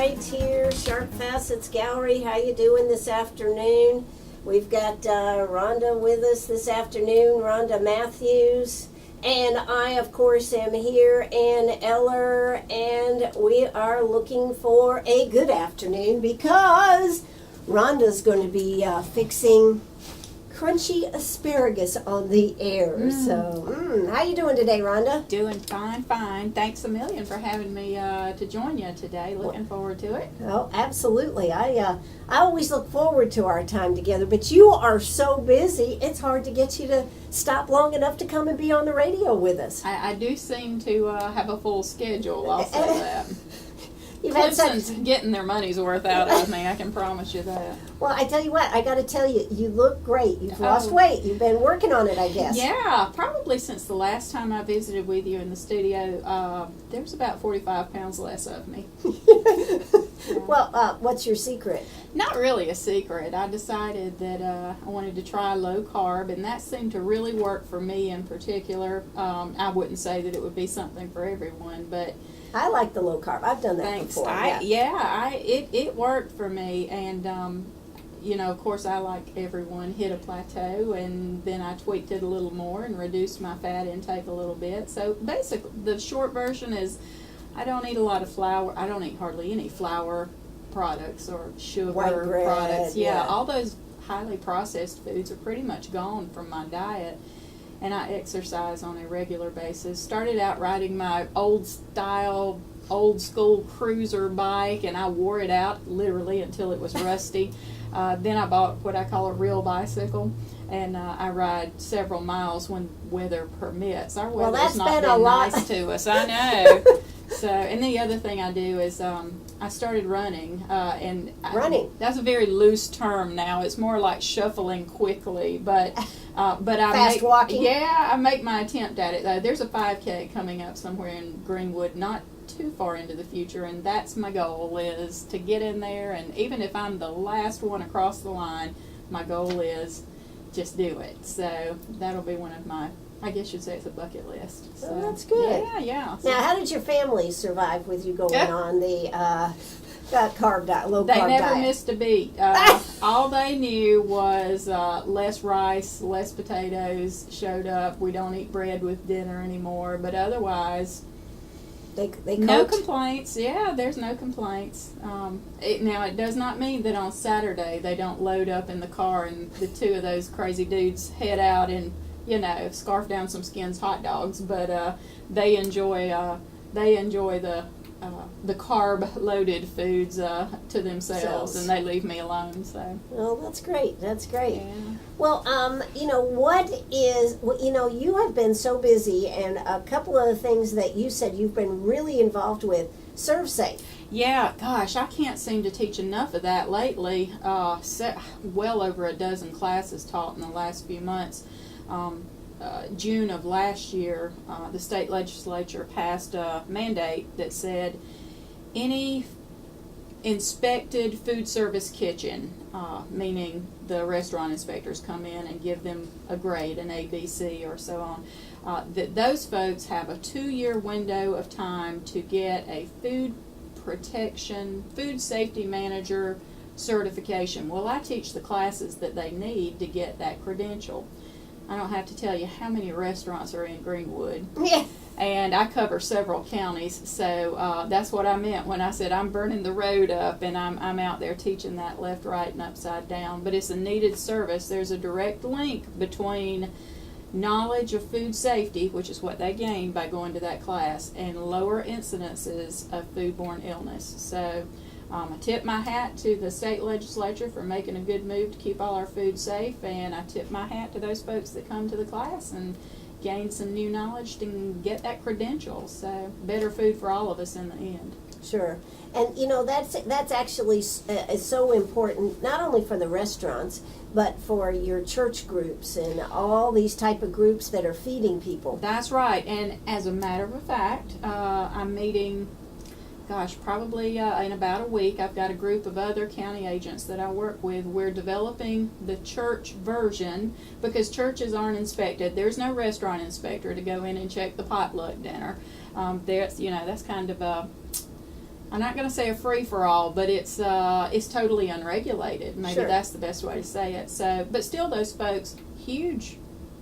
right here, Sharp Facets Gallery. How you doing this afternoon? We've got Rhonda with us this afternoon, Rhonda Matthews. And I, of course, am here in Eller, and we are looking for a good afternoon because Rhonda's going to be fixing crunchy asparagus on the air. So, how you doing today, Rhonda? Doing fine, fine. Thanks a million for having me to join you today. Looking forward to it. Oh, absolutely. I always look forward to our time together, but you are so busy, it's hard to get you to stop long enough to come and be on the radio with us. I do seem to have a full schedule, I'll say that. Clemson's getting their money's worth out of me, I can promise you that. Well, I tell you what, I got to tell you, you look great. You've lost weight. You've been working on it, I guess. Yeah, probably since the last time I visited with you in the studio, there's about 45 pounds less of me. Well, what's your secret? Not really a secret. I decided that I wanted to try low carb, and that seemed to really work for me in particular. I wouldn't say that it would be something for everyone, but I like the low carb. I've done that thanks. before. It worked for me, and of course, I, like everyone, hit a plateau, and then I tweaked it a little more and reduced my fat intake a little bit. So basically, the short version is I don't eat a lot of flour. I don't eat hardly any flour products or sugar White bread, products. yeah, all those highly processed foods are pretty much gone from my diet. And I exercise on a regular basis. Started out riding my old school cruiser bike, and I wore it out literally until it was rusty. Then I bought what I call a real bicycle, and I ride several miles when weather permits. Our weather's not been nice to us, I know. So, and the other thing I do is I started running, running. That's a very loose term now. It's more like shuffling quickly, but I fast walking. Yeah, I make my attempt at it though. There's a 5K coming up somewhere in Greenwood, not too far into the future, and that's my goal, is to get in there. And even if I'm the last one across the line, my goal is just do it. So that'll be one of my, I guess you'd say it's a bucket list. So well, that's good. Yeah. Now, how did your family survive with you going on the carb diet, low carb diet? They never missed a beat. All they knew was less rice, less potatoes showed up. We don't eat bread with dinner anymore, but otherwise, they no complaints. Yeah, there's no complaints. Now, it does not mean that on Saturday they don't load up in the car and the two of those crazy dudes head out and scarf down some Skins hot dogs, but they enjoy the carb-loaded foods to themselves, and they leave me alone. So. Well, that's great. That's great. Yeah. Well, you have been so busy, and a couple of the things that you said you've been really involved with. Serve Safe. Yeah, gosh, I can't seem to teach enough of that lately. Well over a dozen classes taught in the last few months. June of last year, the state legislature passed a mandate that said any inspected food service kitchen, meaning the restaurant inspectors come in and give them a grade, an A, B, C, or so on, that those folks have a 2-year window of time to get a food safety manager certification. Well, I teach the classes that they need to get that credential. I don't have to tell you how many restaurants are in Greenwood. Yeah. And I cover several counties, so that's what I meant when I said I'm burning the road up, and I'm out there teaching that left, right, and upside down. But it's a needed service. There's a direct link between knowledge of food safety, which is what they gain by going to that class, and lower incidences of foodborne illness. So I tip my hat to the state legislature for making a good move to keep all our food safe, and I tip my hat to those folks that come to the class and gain some new knowledge to get that credential. So better food for all of us in the end. Sure. And that's actually is so important, not only for the restaurants, but for your church groups and all these type of groups that are feeding people. That's right. And as a matter of fact, I'm meeting, probably in about a week. I've got a group of other county agents that I work with. We're developing the church version because churches aren't inspected. There's no restaurant inspector to go in and check the potluck dinner. That's kind of a I'm not going to say a free-for-all, but it's totally unregulated. Maybe Sure. that's the best way to say it. So, but still, those folks, huge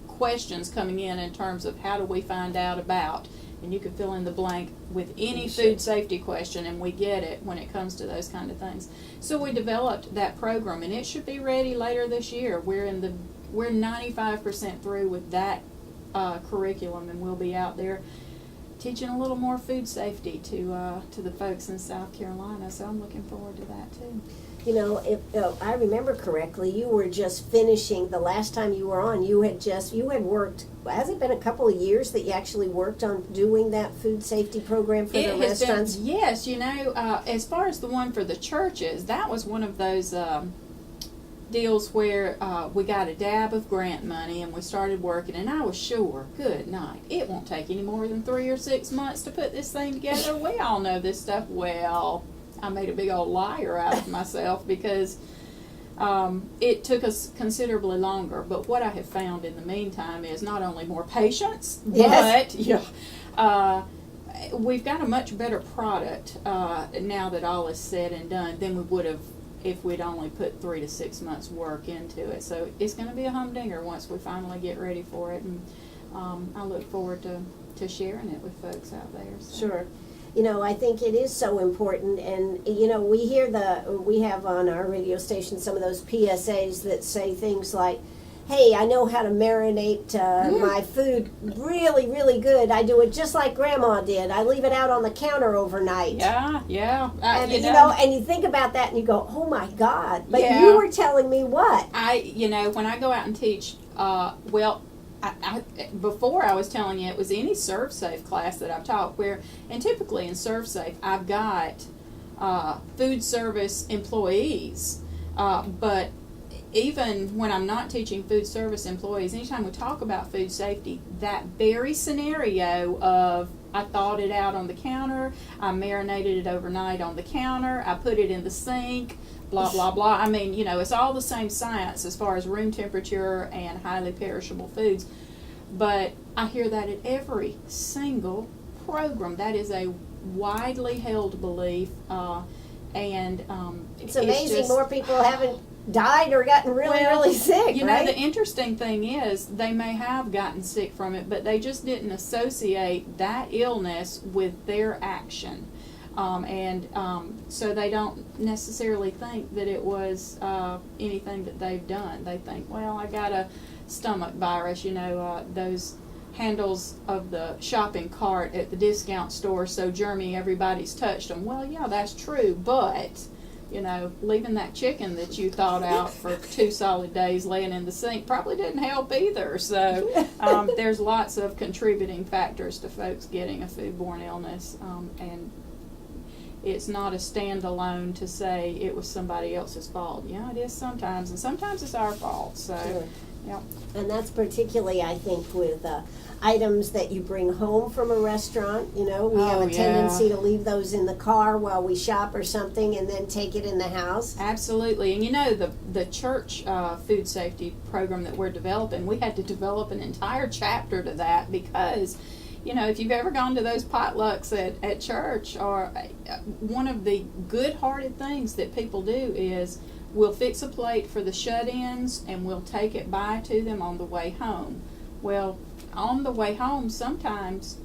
questions coming in terms of how do we find out about, and you can fill in the blank with any food safety question, and we get it when it comes to those kind of things. So we developed that program, and it should be ready later this year. We're 95% through with that curriculum, and we'll be out there teaching a little more food safety to the folks in South Carolina. So I'm looking forward to that too. You know, if I remember correctly, you were just finishing, the last time you were on, you had worked, has it been a couple of years that you actually worked on doing that food safety program for the restaurants? Yes, you know, as far as the one for the churches, that was one of those deals where we got a dab of grant money and we started working, and I was sure, good night, it won't take any more than 3 or 6 months to put this thing together. We all know this stuff. Well, I made a big old liar out of myself because it took us considerably longer. But what I have found in the meantime is not only more patience, Yes. but we've got a much better product now that all is said and done than we would have if we'd only put 3 to 6 months work into it. So it's going to be a humdinger once we finally get ready for it, and I look forward to sharing it with folks out there. So. Sure. You know, I think it is so important, and you know, we have on our radio station some of those PSAs that say things like, hey, I know how to marinate my food really, really good. I do it just like Grandma did. I leave it out on the counter overnight. Yeah. And you know, and you think about that and you go, oh my God. But you were telling me what? When I go out and teach, before I was telling you it was any ServSafe class that I've taught and typically in ServSafe I've got food service employees, but even when I'm not teaching food service employees, anytime we talk about food safety, that very scenario of I thawed it out on the counter, I marinated it overnight on the counter, I put it in the sink, blah, blah, blah. I mean, you know, it's all the same science as far as room temperature and highly perishable foods. But I hear that at every single program. That is a widely held belief. It's amazing more people haven't died or gotten really sick, you right? know, the interesting thing is they may have gotten sick from it, but they just didn't associate that illness with their action. So they don't necessarily think that it was anything that they've done. They think, well, I got a stomach virus, you know, those handles of the shopping cart at the discount store so germy everybody's touched them. Well, yeah, that's true, but you know, leaving that chicken that you thawed out for 2 solid days laying in the sink probably didn't help either. So there's lots of contributing factors to folks getting a foodborne illness, and it's not a standalone to say it was somebody else's fault. Yeah, it is sometimes, and sometimes it's our fault. So, sure. Yeah. And that's particularly, I think, with items that you bring home from a restaurant. You know, we have a tendency to leave those in the car while we shop or something and then take it in the house. Absolutely. And you know, the church food safety program that we're developing, we had to develop an entire chapter to that because, you know, if you've ever gone to those potlucks at church, or one of the good-hearted things that people do is we'll fix a plate for the shut-ins and we'll take it by to them on the way home. Well, on the way home sometimes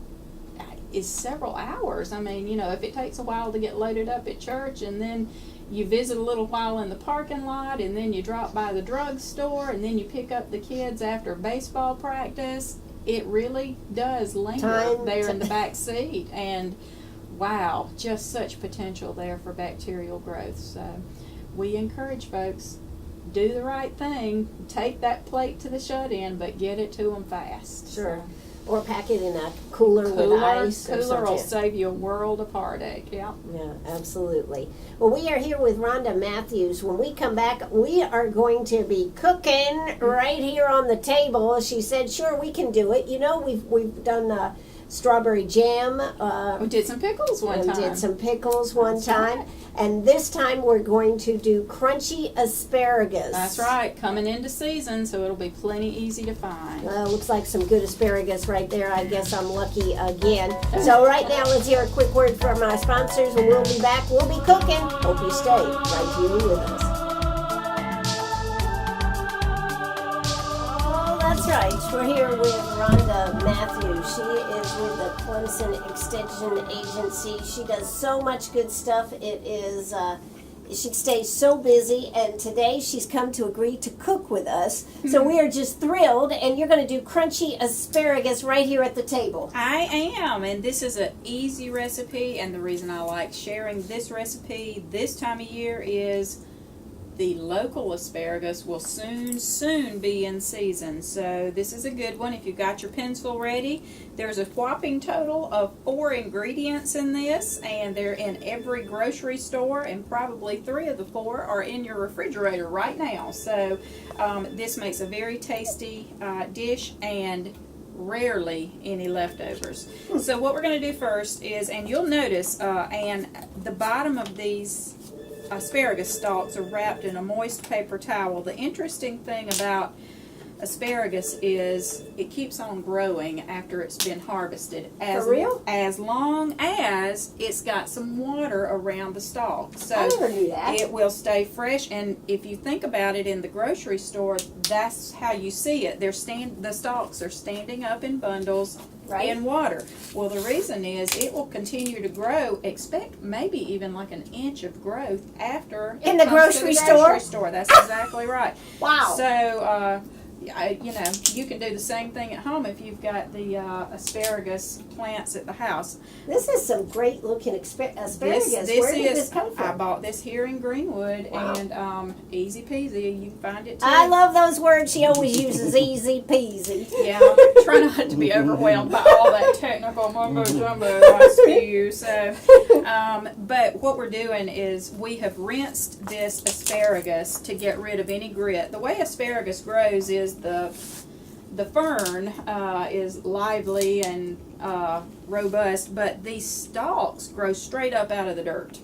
is several hours. I mean, you know, if it takes a while to get loaded up at church and then you visit a little while in the parking lot and then you drop by the drugstore and then you pick up the kids after baseball practice, it really does linger there in the back seat. And wow, just such potential there for bacterial growth. So we encourage folks, do the right thing, take that plate to the shut-in, but get it to them fast. Sure. Or pack it in a cooler with ice. Cooler will save you a world of heartache. Yeah. Yeah, absolutely. Well, we are here with Rhonda Matthews. When we come back, we are going to be cooking right here on the table. She said, sure, we can do it. You know, we've done strawberry jam. We did some pickles one and time. did some pickles one That's time. right. And this time we're going to do crunchy asparagus. That's right, coming into season, so it'll be plenty easy to find. Looks like some good asparagus right there. I guess I'm lucky again. So right now, let's hear a quick word from our sponsors, and we'll be back. We'll be cooking. Hope you stay right here with us. Oh, that's right. We're here with Rhonda Matthews. She is with the Clemson Extension Agency. She does so much good stuff. It is... she stays so busy, and today she's come to agree to cook with us. So we are just thrilled, and you're going to do crunchy asparagus right here at the table. I am, and this is an easy recipe, and the reason I like sharing this recipe this time of year is the local asparagus will soon be in season. So this is a good one. If you've got your pencil ready, there's a whopping total of 4 ingredients in this, and they're in every grocery store, and probably 3 of the 4 are in your refrigerator right now. So this makes a very tasty dish, and rarely any leftovers. So what we're going to do first is, and you'll notice, and the bottom of these asparagus stalks are wrapped in a moist paper towel. The interesting thing about asparagus is it keeps on growing after it's been harvested. For real? As long as it's got some water around the stalk. So I never knew that. it will stay fresh, and if you think about it in the grocery store, that's how you see it. The stalks are standing up in bundles Right. in water. Well, the reason is it will continue to grow, expect maybe even like an inch of growth after In it the comes grocery to the store? grocery store. That's exactly right. Wow. So, you know, you can do the same thing at home if you've got the asparagus plants at the house. This is some great looking asparagus. This Where did is, this come I from? bought this here in Greenwood, Wow. and easy peasy. You can find it too. I love those words. She always uses easy peasy. Yeah, try not to be overwhelmed by all that technical mumbo jumbo I spew. So, but what we're doing is we have rinsed this asparagus to get rid of any grit. The way asparagus grows is the fern is lively and robust, but these stalks grow straight up out of the dirt.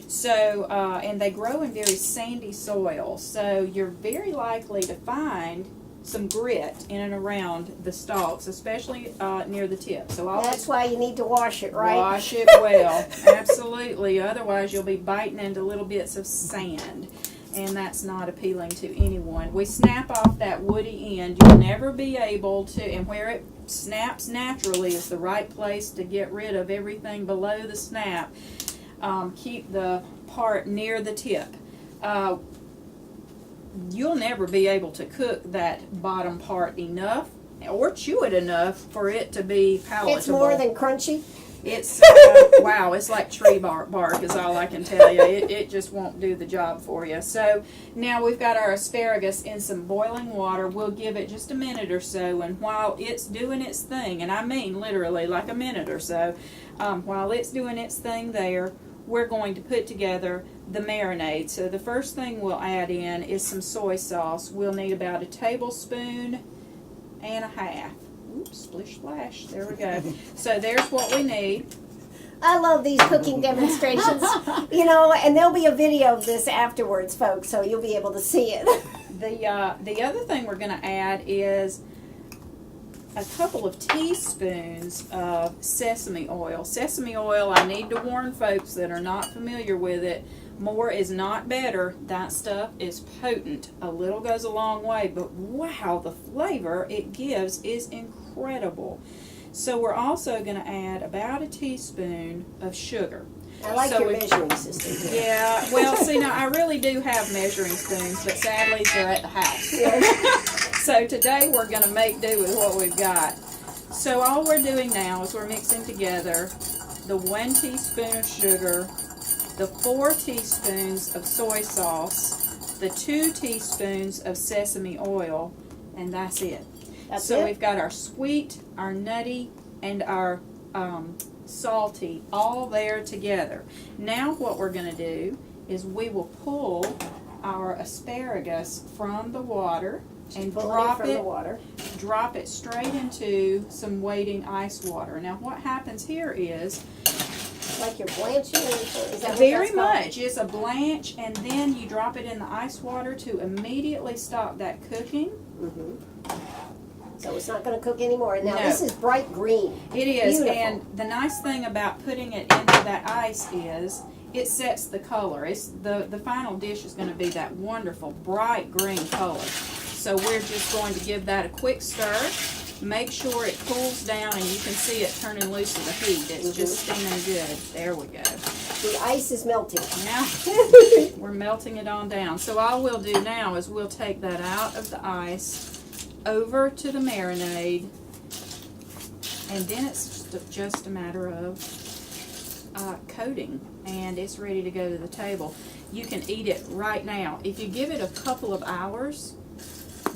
So, and they grow in very sandy soil. So you're very likely to find some grit in and around the stalks, especially near the tip. So That's why you need to wash it, right? wash it well. Absolutely. Otherwise, you'll be biting into little bits of sand, and that's not appealing to anyone. We snap off that woody end. You'll never be able to, and where it snaps naturally is the right place to get rid of everything below the snap. Keep the part near the tip. You'll never be able to cook that bottom part enough or chew it enough for it to be palatable. It's more than crunchy. It's wow, it's like tree bark is all I can tell you. It just won't do the job for you. So now we've got our asparagus in some boiling water. We'll give it just a minute or so, and while it's doing its thing, and I mean literally like a minute or so, while it's doing its thing there, we're going to put together the marinade. So the first thing we'll add in is some soy sauce. We'll need about 1.5 tablespoons. Oops, splish splash. There we go. So there's what we need. I love these cooking demonstrations. You know, and there'll be a video of this afterwards, folks, so you'll be able to see it. The other thing we're going to add is a couple of teaspoons of sesame oil. Sesame oil, I need to warn folks that are not familiar with it, more is not better. That stuff is potent. A little goes a long way, but wow, the flavor it gives is incredible. So we're also going to add about 1 teaspoon of sugar. I like So your we- measuring system here. Yeah, well, see, now I really do have measuring spoons, but sadly they're at the house. So today we're going to make do with what we've got. So all we're doing now is we're mixing together the 1 teaspoon of sugar, the 4 teaspoons of soy sauce, the 2 teaspoons of sesame oil, and that's it. That's So it? we've got our sweet, our nutty, and our salty all there together. Now what we're going to do is we will pull our asparagus from the water, and Pull drop from the it. water. Drop it straight into some waiting ice water. Now, what happens here is Like you're blanching or is that what very that's called? much. It's a blanch, and then you drop it in the ice water to immediately stop that cooking. So it's not going to cook anymore. Now No. this is bright green. It is, Beautiful. and the nice thing about putting it into that ice is it sets the color. It's the final dish is going to be that wonderful bright green color. So we're just going to give that a quick stir. Make sure it cools down, and you can see it turning loose of the heat. It's just steaming good. There we go. The ice is melting. Now we're melting it on down. So all we'll do now is we'll take that out of the ice, over to the marinade, and then it's just a matter of coating, and it's ready to go to the table. You can eat it right now. If you give it a couple of hours,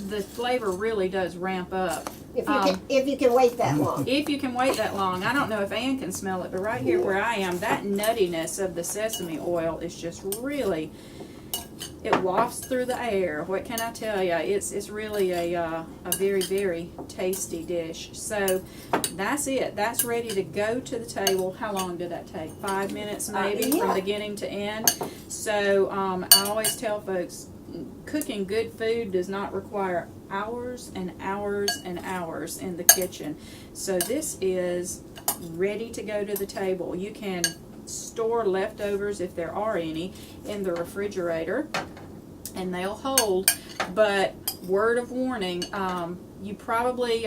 the flavor really does ramp up. If you can wait that long. If you can wait that long. I don't know if Ann can smell it, but right here where I am, that nuttiness of the sesame oil is just really, it wafts through the air. What can I tell you? It's really a very, very tasty dish. So that's it. That's ready to go to the table. How long did that take? 5 minutes maybe Yeah. from beginning to end. So I always tell folks, cooking good food does not require hours and hours and hours in the kitchen. So this is ready to go to the table. You can store leftovers, if there are any, in the refrigerator, and they'll hold. But word of warning, you probably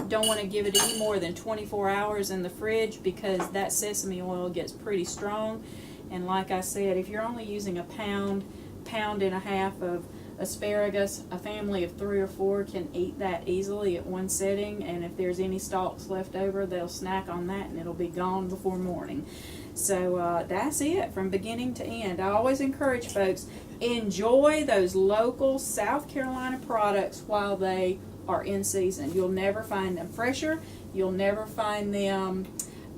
don't want to give it any more than 24 hours in the fridge, because that sesame oil gets pretty strong. And like I said, if you're only using a pound and a half of asparagus, a family of 3 or 4 can eat that easily at one setting, and if there's any stalks left over, they'll snack on that and it'll be gone before morning. So that's it from beginning to end. I always encourage folks, enjoy those local South Carolina products while they are in season. You'll never find them fresher. You'll never find them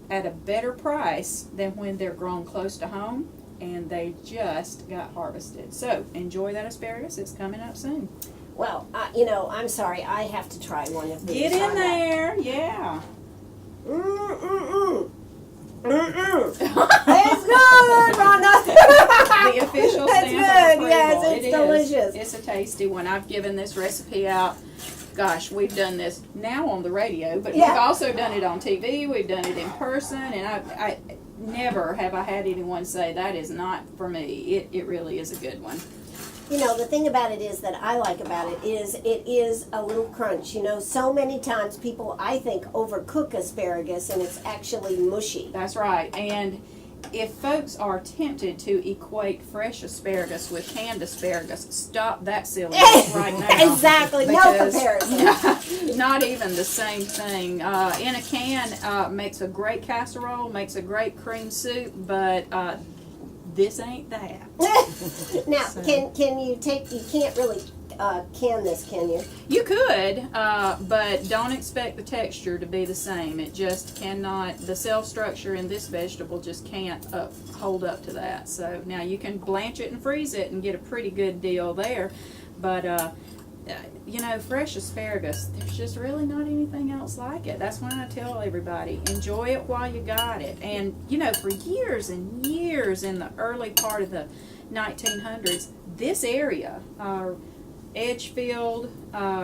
at a better price than when they're grown close to home and they just got harvested. So enjoy that asparagus. It's coming up soon. Well, I'm sorry. I have to try one of these. Get in Rhonda. there. Yeah. It's good, Rhonda. The official That's stamp good. of approval. Yes, it's It is. delicious. It's a tasty one. I've given this recipe out. Gosh, we've done this now on the radio, but Yeah. we've also done it on TV. We've done it in person, and I never have I had anyone say that is not for me. It really is a good one. The thing about it is that I like about it is a little crunch. So many times people, I think, overcook asparagus and it's actually mushy. That's right. And if folks are tempted to equate fresh asparagus with canned asparagus, stop that silliness right now. Exactly. No Because comparison. not even the same thing. In a can, makes a great casserole, makes a great cream soup, but this ain't that. Now, So- can you can't really can this, can you? You could, but don't expect the texture to be the same. It just cannot, the cell structure in this vegetable just can't hold up to that. So now you can blanch it and freeze it and get a pretty good deal there. But, fresh asparagus, there's just really not anything else like it. That's why I tell everybody, enjoy it while you got it. And, for years and years in the early part of the 1900s, this area, Edgefield,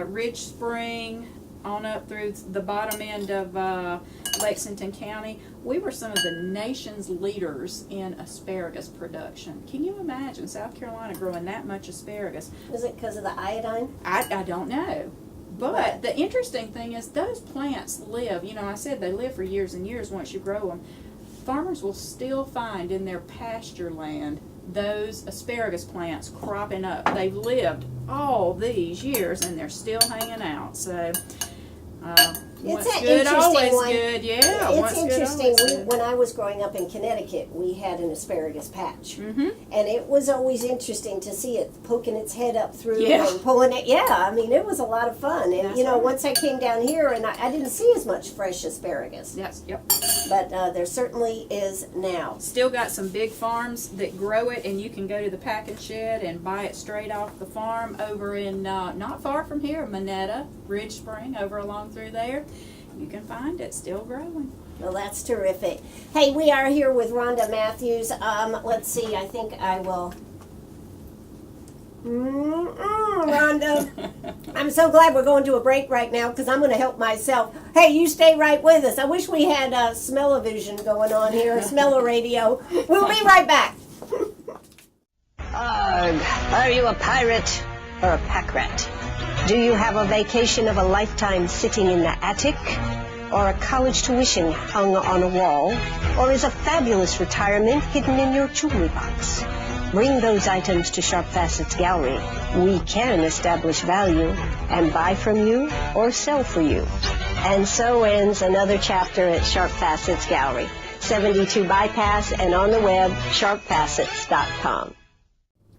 Ridge Spring, on up through the bottom end of Lexington County, we were some of the nation's leaders in asparagus production. Can you imagine South Carolina growing that much asparagus? Is it because of the iodine? I don't know. But the interesting thing is those plants live, I said they live for years and years once you grow them. Farmers will still find in their pasture land those asparagus plants cropping up. They've lived all these years and they're still hanging out. So Once an good, interesting always one. good. Yeah, It's once good, interesting. always good. When I was growing up in Connecticut, we had an asparagus patch. Mm-hmm. And it was always interesting to see it poking its head up through Yeah. and pulling it. Yeah, I mean, it was a lot of fun. And, That's you know, right. once I came down here, and I didn't see as much fresh asparagus. Yes, yep. But there certainly is now. Still got some big farms that grow it, and you can go to the packing shed and buy it straight off the farm over in not far from here, Monetta, Ridge Spring, over along through there. You can find it still growing. Well, that's terrific. Hey, we are here with Rhonda Matthews. Let's see, I think I will. Rhonda, I'm so glad we're going to a break right now because I'm going to help myself. Hey, you stay right with us. I wish we had smell-o-vision going on here, smell-o-radio. We'll be right back. Arg, are you a pirate or a pack rat? Do you have a vacation of a lifetime sitting in the attic? Or a college tuition hung on a wall? Or is a fabulous retirement hidden in your jewelry box? Bring those items to Sharp Facets Gallery. We can establish value and buy from you or sell for you. And so ends another chapter at Sharp Facets Gallery, 72 Bypass, and on the web, sharpfacets.com.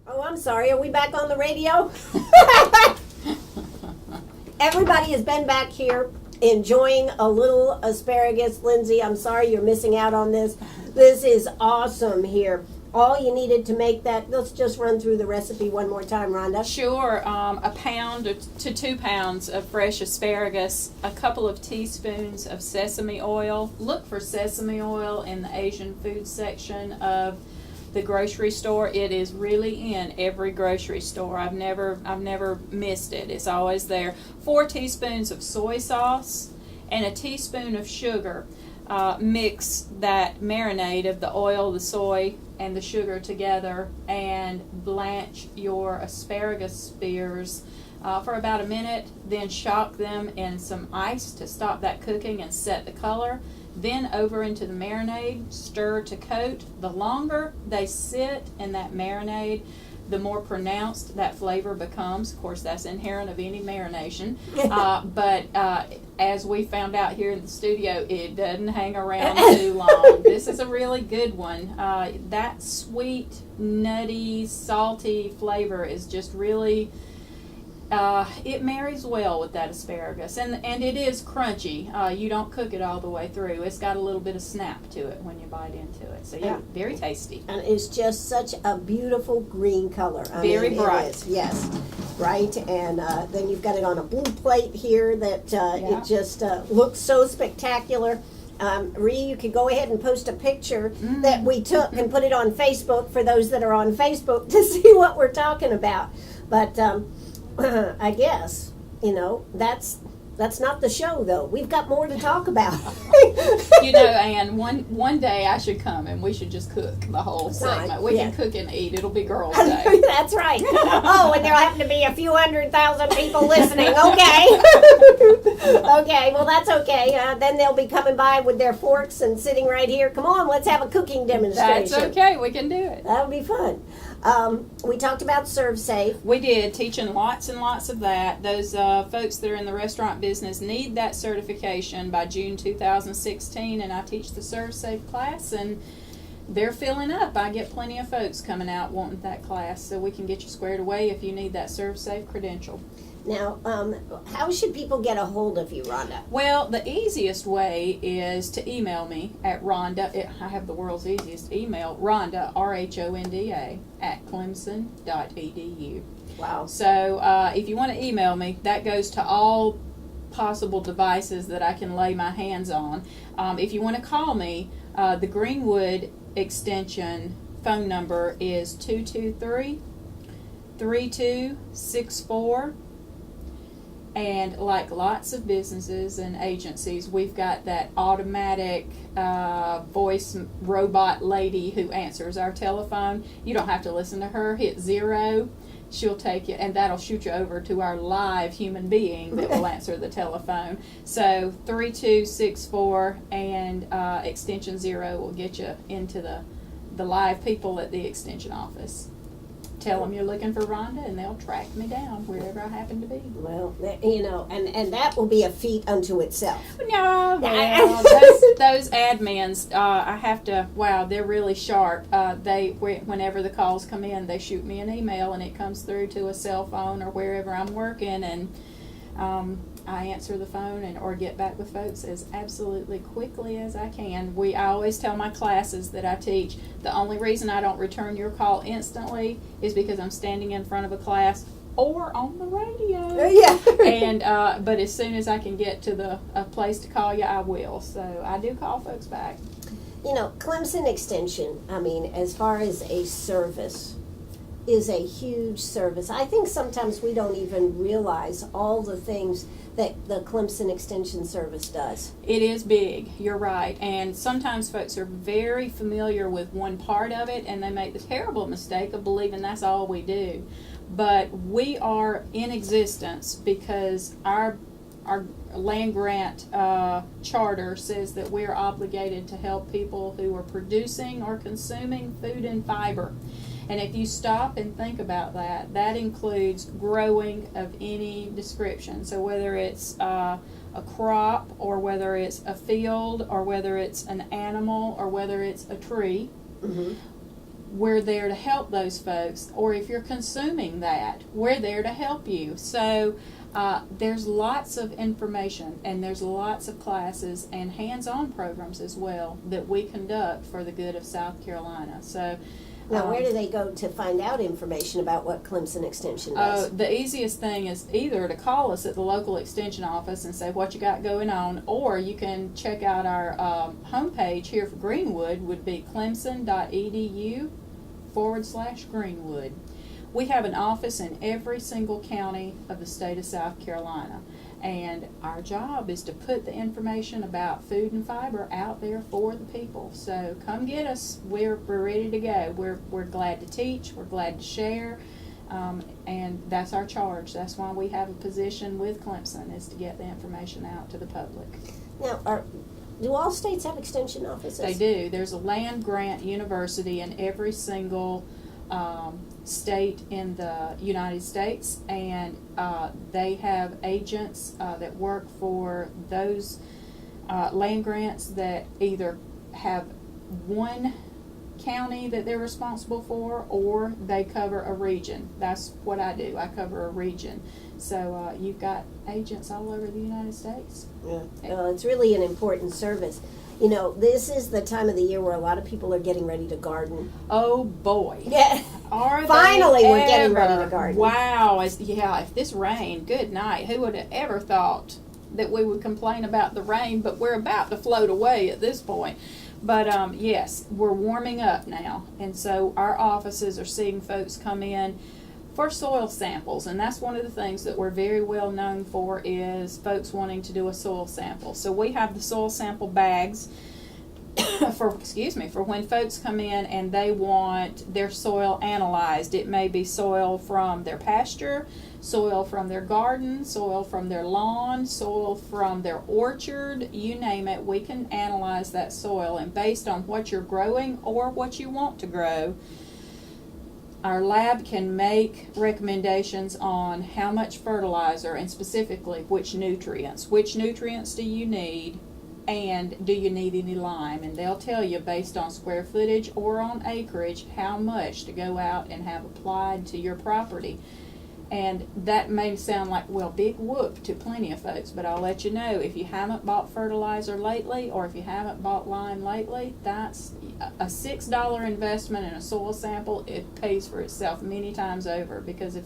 Oh, I'm sorry. Are we back on the radio? Everybody has been back here enjoying a little asparagus. Lindsay, I'm sorry you're missing out on this. This is awesome here. All you needed to make that, let's just run through the recipe one more time, Rhonda. Sure, a pound to 2 pounds of fresh asparagus, a couple of teaspoons of sesame oil. Look for sesame oil in the Asian food section of the grocery store. It is really in every grocery store. I've never missed it. It's always there. 4 teaspoons of soy sauce and a teaspoon of sugar. Mix that marinade of the oil, the soy, and the sugar together and blanch your asparagus spears for about a minute. Then shock them in some ice to stop that cooking and set the color. Then over into the marinade, stir to coat. The longer they sit in that marinade, the more pronounced that flavor becomes. Of course, that's inherent of any marination. But as we found out here in the studio, it doesn't hang around too long. This is a really good one. That sweet, nutty, salty flavor is just really... it marries well with that asparagus, and it is crunchy. You don't cook it all the way through. It's got a little bit of snap to it when you bite into it. So yeah, very tasty. And it's just such a beautiful green color. Very bright. It is, yes, right. And then you've got it on a blue plate here that it just looks so spectacular. Ree, you could go ahead and post a picture that we took and put it on Facebook for those that are on Facebook to see what we're talking about. But I guess, you know, that's not the show, though. We've got more to talk about. You know, Ann, one day I should come and we should just cook the whole segment. We can cook and eat. It'll be Girls' Day. That's right. Oh, and there'll happen to be a few 100,000 people listening. Okay. Okay, well, that's okay. Then they'll be coming by with their forks and sitting right here. Come on, let's have a cooking demonstration. That's okay. We can do it. That'll be fun. We talked about Serve Safe. We did, teaching lots and lots of that. Those folks that are in the restaurant business need that certification by June 2016, and I teach the Serve Safe class, and they're filling up. I get plenty of folks coming out wanting that class, so we can get you squared away if you need that Serve Safe credential. Now, how should people get a hold of you, Rhonda? Well, the easiest way is to email me at Rhonda. I have the world's easiest email, Rhonda, RHONDA, @clemson.edu. Wow. So if you want to email me, that goes to all possible devices that I can lay my hands on. If you want to call me, the Greenwood extension phone number is 223-3264. And like lots of businesses and agencies, we've got that automatic voice robot lady who answers our telephone. You don't have to listen to her. Hit 0. She'll take you, and that'll shoot you over to our live human being that will answer the telephone. So 3264 and extension 0 will get you into the live people at the extension office. tell them you're looking for Rhonda, and they'll track me down wherever I happen to be. Well, and that will be a feat unto itself. No, well, those admins, I have to. Wow, they're really sharp. Whenever the calls come in, they shoot me an email, and it comes through to a cell phone or wherever I'm working, and I answer the phone or get back with folks as absolutely quickly as I can. I always tell my classes that I teach, the only reason I don't return your call instantly is because I'm standing in front of a class or on the radio. Yeah. And but as soon as I can get to a place to call you, I will. So I do call folks back. Clemson Extension, as far as a service, is a huge service. I think sometimes we don't even realize all the things that the Clemson Extension Service does. It is big, you're right. And sometimes folks are very familiar with one part of it, and they make the terrible mistake of believing that's all we do. But we are in existence because our land grant charter says that we're obligated to help people who are producing or consuming food and fiber. And if you stop and think about that, that includes growing of any description. So whether it's a crop, or whether it's a field, or whether it's an animal, or whether it's a tree, we're there to help those folks. Or if you're consuming that, we're there to help you. So there's lots of information, and there's lots of classes and hands-on programs as well that we conduct for the good of South Carolina. So now, where do they go to find out information about what Clemson Extension does? The easiest thing is either to call us at the local extension office and say what you got going on, or you can check out our homepage here for Greenwood, would be clemson.edu/Greenwood. We have an office in every single county of the state of South Carolina, and our job is to put the information about food and fiber out there for the people. So come get us. We're ready to go. We're glad to teach. We're glad to share, and that's our charge. That's why we have a position with Clemson, is to get the information out to the public. Now, do all states have extension offices? They do. There's a land grant university in every single state in the United States, and they have agents that work for those land grants that either have one county that they're responsible for, or they cover a region. That's what I do. I cover a region. So you've got agents all over the United States. Yeah. It's really an important service. This is the time of the year where a lot of people are getting ready to garden. Oh boy. Yeah. Finally, we're getting ready to garden. Wow. If this rained, good night. Who would have ever thought that we would complain about the rain? But we're about to float away at this point. But yes, we're warming up now. And so our offices are seeing folks come in for soil samples, and that's one of the things that we're very well known for, is folks wanting to do a soil sample. So we have the soil sample bags for when folks come in and they want their soil analyzed. It may be soil from their pasture, soil from their garden, soil from their lawn, soil from their orchard, you name it. We can analyze that soil, and based on what you're growing or what you want to grow, our lab can make recommendations on how much fertilizer, and specifically which nutrients. Which nutrients do you need, and do you need any lime? And they'll tell you based on square footage or on acreage how much to go out and have applied to your property. And that may sound like, well, big whoop to plenty of folks, but I'll let you know, if you haven't bought fertilizer lately, or if you haven't bought lime lately, that's a $6 investment in a soil sample. It pays for itself many times over, because if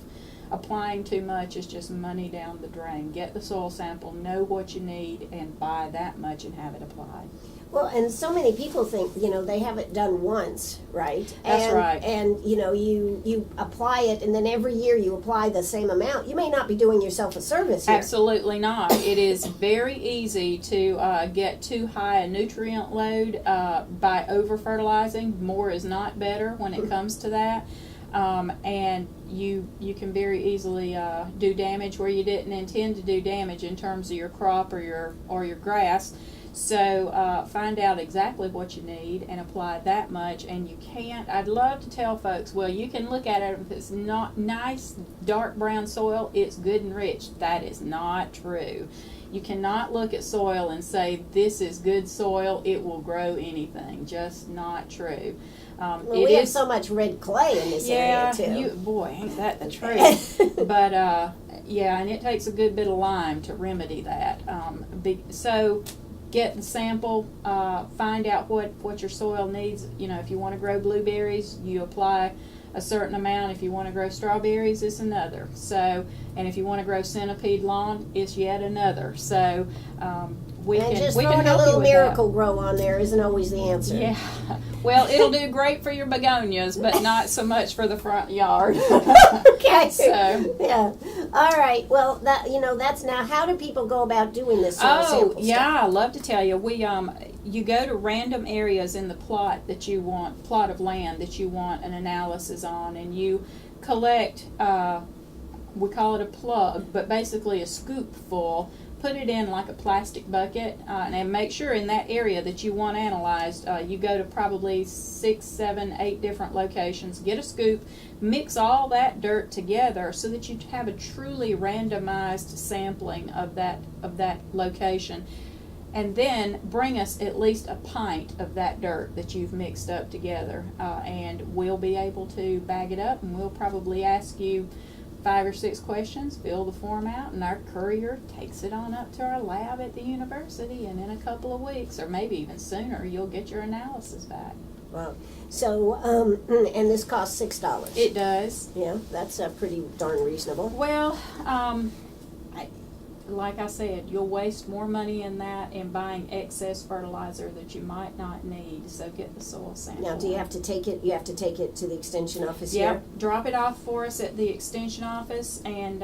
applying too much is just money down the drain. Get the soil sample, know what you need, and buy that much and have it applied. Well, and so many people think, they have it done once, right? That's right. And, you apply it, and then every year you apply the same amount. You may not be doing yourself a service here. Absolutely not. It is very easy to get too high a nutrient load by over-fertilizing. More is not better when it comes to that. and you can very easily do damage where you didn't intend to do damage in terms of your crop or your grass. So find out exactly what you need and apply that much. And you can't, I'd love to tell folks, well, you can look at it, if it's not nice dark brown soil, it's good and rich. That is not true. You cannot look at soil and say this is good soil, it will grow anything. Just not true. Well, we have so much red clay in this area too. Boy, ain't that the truth. But yeah, and it takes a good bit of lime to remedy that. So get the sample, find out what your soil needs. You know, if you want to grow blueberries, you apply a certain amount. If you want to grow strawberries, it's another. So, and if you want to grow centipede lawn, it's yet another. So we can just we can throwing a help you little with miracle grow on there isn't always the answer. that. Yeah. Well, it'll do great for your begonias, but not so much for the front yard. Okay. So. Yeah. All right. Well, that's now. How do people go about doing this soil sample yeah, stuff? I love to tell you. We you go to random areas in the plot of land that you want an analysis on, and you collect. We call it a plug, but basically a scoop full. Put it in like a plastic bucket, and make sure in that area that you want analyzed, you go to probably 6, 7, 8 different locations, get a scoop, mix all that dirt together so that you have a truly randomized sampling of that location. And then bring us at least a pint of that dirt that you've mixed up together, and we'll be able to bag it up, and we'll probably ask you 5 or 6 questions, fill the form out, and our courier takes it on up to our lab at the university, and in a couple of weeks, or maybe even sooner, you'll get your analysis back. Wow. So, and this costs $6. It does. Yeah, that's pretty darn reasonable. Well, like I said, you'll waste more money in that in buying excess fertilizer that you might not need. So get the soil sample. Now, do you have to take it? You have to take it to the extension office Yep. here? Drop it off for us at the extension office, and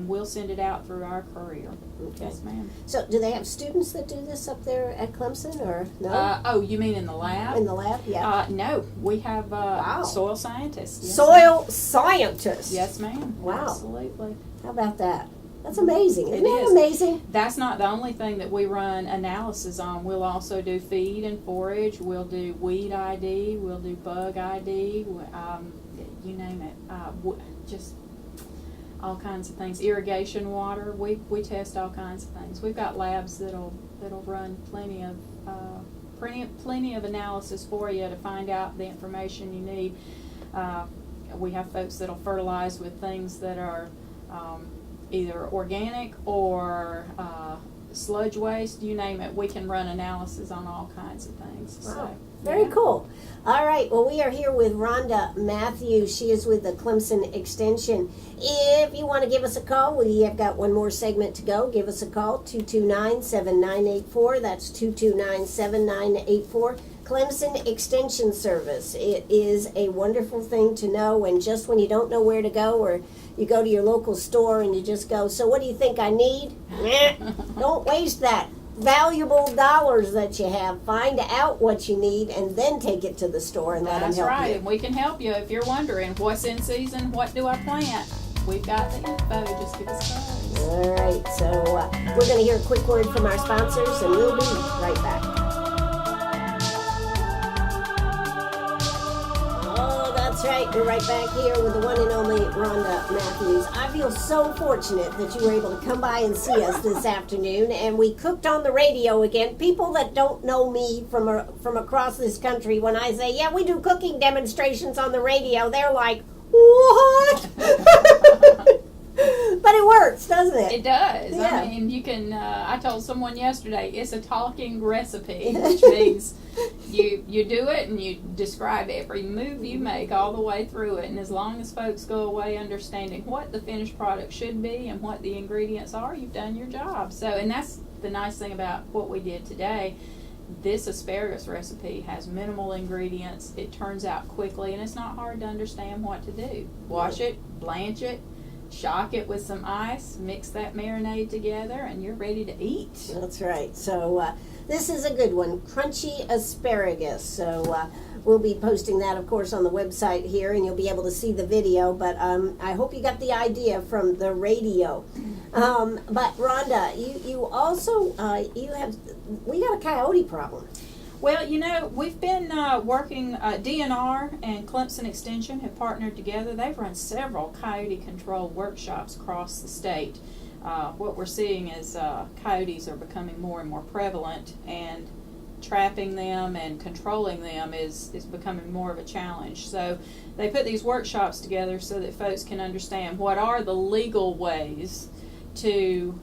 we'll send it out through our courier. Okay. Yes, ma'am. So, do they have students that do this up there at Clemson, or no? Oh, you mean in the lab? In the lab, yeah. No, we have Wow. soil scientists. Yes, Soil scientists. Yes, ma'am. Wow. Absolutely. How about that? That's amazing. Isn't It that is. amazing? That's not the only thing that we run analysis on. We'll also do feed and forage. We'll do weed ID. We'll do bug ID. You name it. Just all kinds of things. Irrigation water. We test all kinds of things. We've got labs that'll run plenty of analysis for you to find out the information you need. We have folks that'll fertilize with things that are either organic or sludge waste, you name it. We can run analysis on all kinds of things. Wow. So, Very yeah. cool. All right. Well, we are here with Rhonda Matthews. She is with the Clemson Extension. If you want to give us a call, we have got one more segment to go. Give us a call, 229-7984. That's 229-7984. Clemson Extension Service. It is a wonderful thing to know, and just when you don't know where to go, or you go to your local store and you just go, so what do you think I need? Don't waste that valuable dollars that you have. Find out what you need and then take it to the store and let them That's help right, you. and we can help you if you're wondering what's in season, what do I plant? We've got the info, just give us a buzz. All right, so we're going to hear a quick word from our sponsors, and we'll be right back. Oh, that's right. We're right back here with the one and only Rhonda Matthews. I feel so fortunate that you were able to come by and see us this afternoon, and we cooked on the radio again. People that don't know me from across this country, when I say, yeah, we do cooking demonstrations on the radio, they're like, what? But it works, doesn't it? It does. Yeah. I mean, you can, I told someone yesterday, it's a talking recipe, which means you do it and you describe every move you make all the way through it. And as long as folks go away understanding what the finished product should be and what the ingredients are, you've done your job. So, and that's the nice thing about what we did today. This asparagus recipe has minimal ingredients. It turns out quickly, and it's not hard to understand what to do. Wash it, blanch it, shock it with some ice, mix that marinade together, and you're ready to eat. That's right. So this is a good one, crunchy asparagus. So we'll be posting that, of course, on the website here, and you'll be able to see the video. But I hope you got the idea from the radio. But Rhonda, you also we got a coyote problem. Well, you know, we've been working, DNR and Clemson Extension have partnered together. They've run several coyote control workshops across the state. What we're seeing is coyotes are becoming more and more prevalent, and trapping them and controlling them is becoming more of a challenge. So they put these workshops together so that folks can understand what are the legal ways to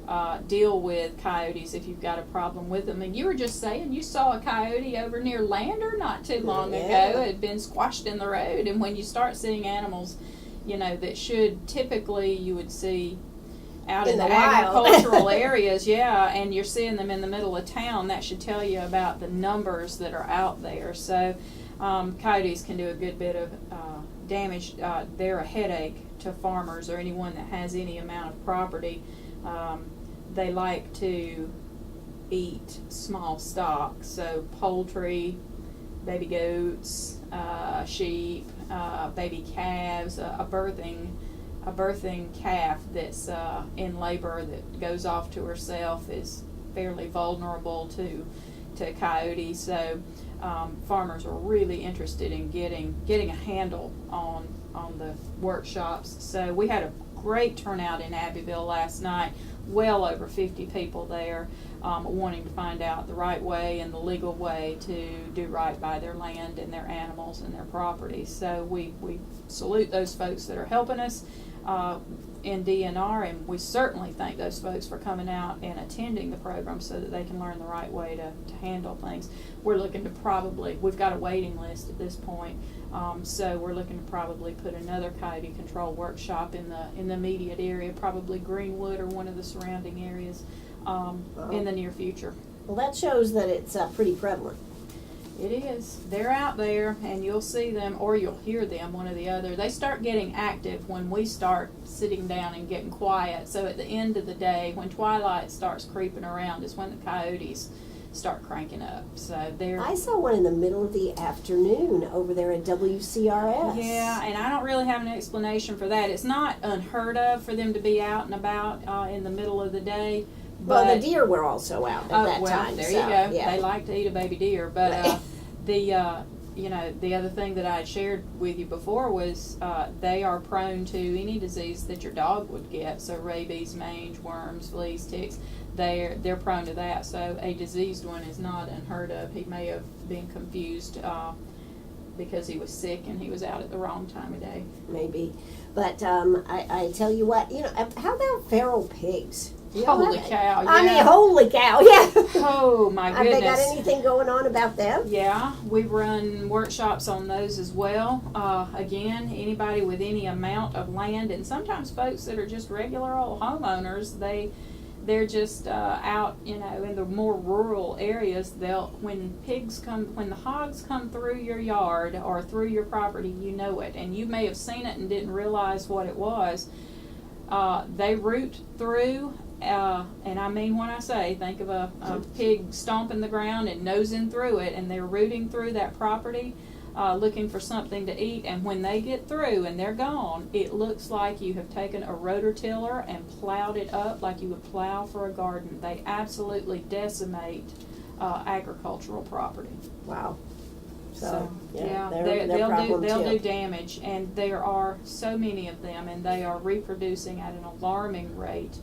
deal with coyotes if you've got a problem with them. And you were just saying you saw a coyote over near Lander not too long ago. It had been squashed in the road. And when you start seeing animals, you know, that should typically you would see out in the agricultural areas, and you're seeing them in the middle of town, that should tell you about the numbers that are out there. So coyotes can do a good bit of damage. They're a headache to farmers or anyone that has any amount of property. They like to eat small stock, so poultry, baby goats, sheep, baby calves, a birthing calf that's in labor that goes off to herself is fairly vulnerable to coyotes. So farmers are really interested in getting a handle on the workshops. So we had a great turnout in Abbeville last night, well over 50 people there, wanting to find out the right way and the legal way to do right by their land and their animals and their property. So we salute those folks that are helping us in DNR, and we certainly thank those folks for coming out and attending the program so that they can learn the right way to handle things. We're looking to we've got a waiting list at this point, so we're looking to probably put another coyote control workshop in the immediate area, probably Greenwood or one of the surrounding areas, in the near future. Well, that shows that it's pretty prevalent. It is. They're out there, and you'll see them or you'll hear them, one or the other. They start getting active when we start sitting down and getting quiet. So at the end of the day, when twilight starts creeping around, is when the coyotes start cranking up. So I saw one in the middle of the afternoon over there at WCRS. Yeah, and I don't really have an explanation for that. It's not unheard of for them to be out and about in the middle of the day. Well, the deer were also out at that time. There you go. Yeah. They like to eat a baby deer. But the other thing that I had shared with you before was they are prone to any disease that your dog would get. So rabies, mange, worms, fleas, ticks. They're prone to that. So a diseased one is not unheard of. He may have been confused because he was sick and he was out at the wrong time of day. Maybe. But I tell you what, how about feral pigs? Holy cow, yeah. I mean, holy cow, yeah. Oh, my goodness. Have they got anything going on about them? Yeah, we've run workshops on those as well. Again, anybody with any amount of land, and sometimes folks that are just regular old homeowners, they're just out, in the more rural areas. When the hogs come through your yard or through your property, you know it, and you may have seen it and didn't realize what it was. They root through. And I mean when I say, think of a pig stomping the ground and nosing through it, and they're rooting through that property looking for something to eat, and when they get through and they're gone, it looks like you have taken a rototiller and plowed it up like you would plow for a garden. They absolutely decimate agricultural property. Wow. So they'll do damage, and there are so many of them, and they are reproducing at an alarming rate.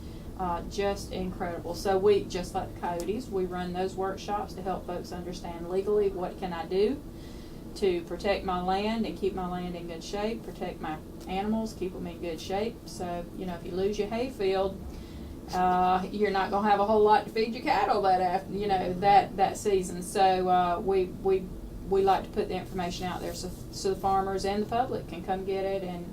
Just incredible. So we, just like the coyotes, we run those workshops to help folks understand legally what can I do to protect my land and keep my land in good shape, protect my animals, keep them in good shape. So, if you lose your hay field, you're not going to have a whole lot to feed your cattle that season. So we like to put the information out there so the farmers and the public can come get it and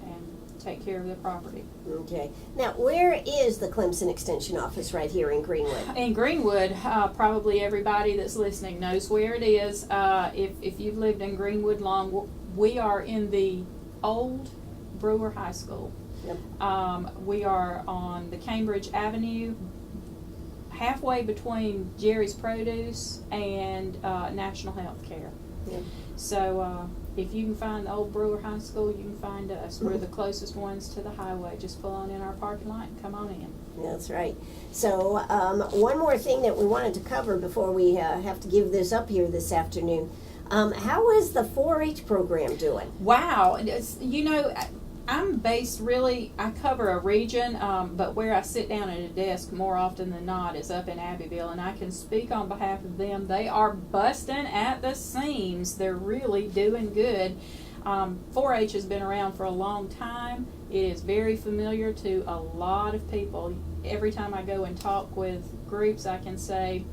take care of their property. Okay. Now, where is the Clemson Extension Office right here in Greenwood? In Greenwood, probably everybody that's listening knows where it is. If you've lived in Greenwood long, we are in the old Brewer High School. Yep. We are on the Cambridge Avenue, halfway between Jerry's Produce and National Health Care. Yep. So if you can find the old Brewer High School, you can find us. We're the closest ones to the highway. Just pull on in our parking lot and come on in. That's right. So one more thing that we wanted to cover before we have to give this up here this afternoon. How is the 4-H program doing? Wow. You know, I'm based really, I cover a region, but where I sit down at a desk more often than not is up in Abbeville, and I can speak on behalf of them. They are busting at the seams. They're really doing good. 4-H has been around for a long time. It is very familiar to a lot of people. Every time I go and talk with groups, I can say,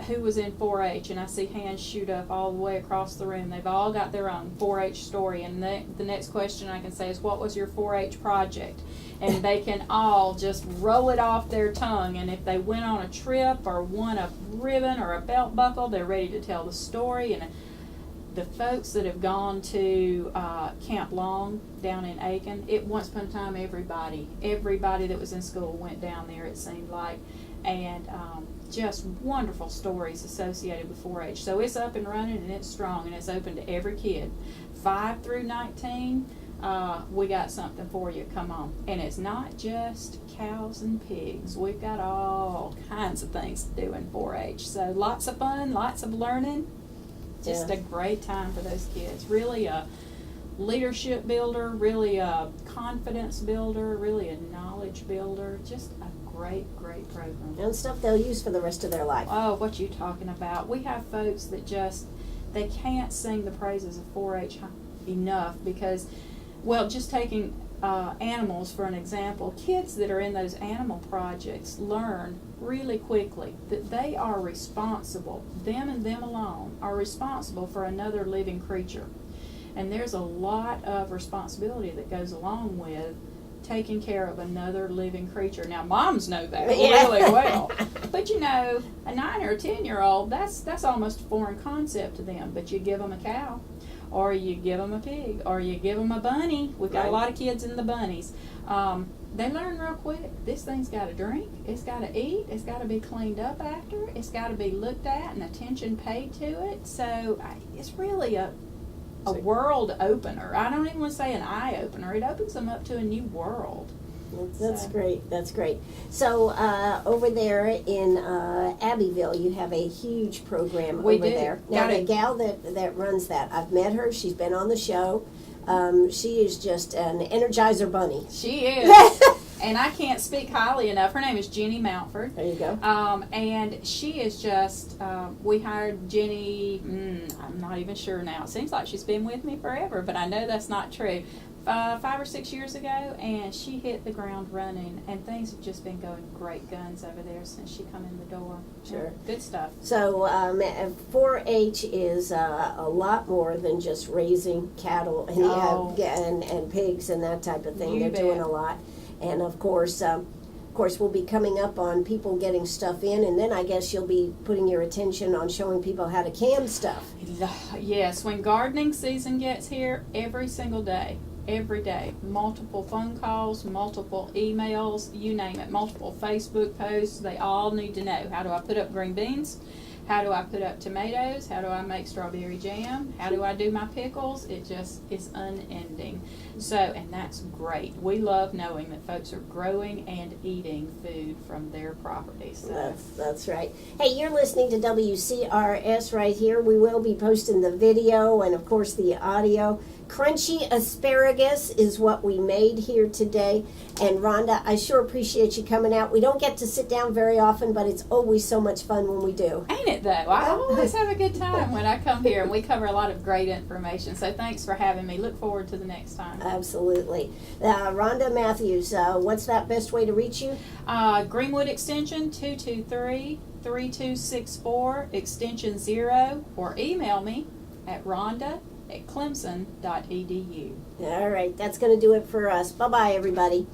who was in 4-H, and I see hands shoot up all the way across the room. They've all got their own 4-H story, and the next question I can say is, what was your 4-H project? And they can all just roll it off their tongue, and if they went on a trip or won a ribbon or a belt buckle, they're ready to tell the story. And the folks that have gone to Camp Long down in Aiken, it once upon a time everybody that was in school went down there, it seemed like, and just wonderful stories associated with 4-H. So it's up and running, and it's strong, and it's open to every kid. 5 through 19, we got something for you. Come on. And it's not just cows and pigs. We've got all kinds of things to do in 4-H. So lots of fun, lots of learning. Just a great time for those kids. Really a leadership builder, really a confidence builder, really a knowledge builder. Just a great program. And stuff they'll use for the rest of their life. Oh, what you talking about? We have folks that they can't sing the praises of 4-H enough because, well, just taking animals for an example, kids that are in those animal projects learn really quickly that they are responsible, them and them alone, are responsible for another living creature. And there's a lot of responsibility that goes along with taking care of another living creature. Now, moms know that really well. But you know, a 9 or 10-year-old, that's almost a foreign concept to them. But you give them a cow, or you give them a pig, or you give them a bunny. We've got a lot of kids in the bunnies. They learn real quick. This thing's got to drink, it's got to eat, it's got to be cleaned up after, it's got to be looked at and attention paid to it. So it's really a world opener. I don't even want to say an eye opener. It opens them up to a new world. That's great. That's great. So over there in Abbeville, you have a huge program over there. Now the gal that runs that, I've met her. She's been on the show. She is just an Energizer bunny. She is. And I can't speak highly enough. Her name is Jenny Mountford. There you go. And she is just, we hired Jenny, I'm not even sure now. It seems like she's been with me forever, but I know that's not true. 5 or 6 years ago, and she hit the ground running, and things have just been going great guns over there since she come in the door. Sure. Yeah, good stuff. So 4-H is a lot more than just raising cattle and pigs and that type of thing. They're doing a lot. And of course, we'll be coming up on people getting stuff in, and then I guess you'll be putting your attention on showing people how to can stuff. Yes, when gardening season gets here, every single day, every day, multiple phone calls, multiple emails, you name it, multiple Facebook posts. They all need to know, how do I put up green beans? How do I put up tomatoes? How do I make strawberry jam? How do I do my pickles? It just is unending. So, and that's great. We love knowing that folks are growing and eating food from their property. So. That's right. Hey, you're listening to WCRS right here. We will be posting the video and, of course, the audio. Crunchy asparagus is what we made here today. And Rhonda, I sure appreciate you coming out. We don't get to sit down very often, but it's always so much fun when we do. Ain't it, though? I always have a good time when I come here, and we cover a lot of great information. So thanks for having me. Look forward to the next time. Absolutely. Rhonda Matthews, what's that best way to reach you? Greenwood Extension 223-3264, extension 0, or email me at Rhonda@clemson.edu. All right, that's going to do it for us. Bye-bye, everybody.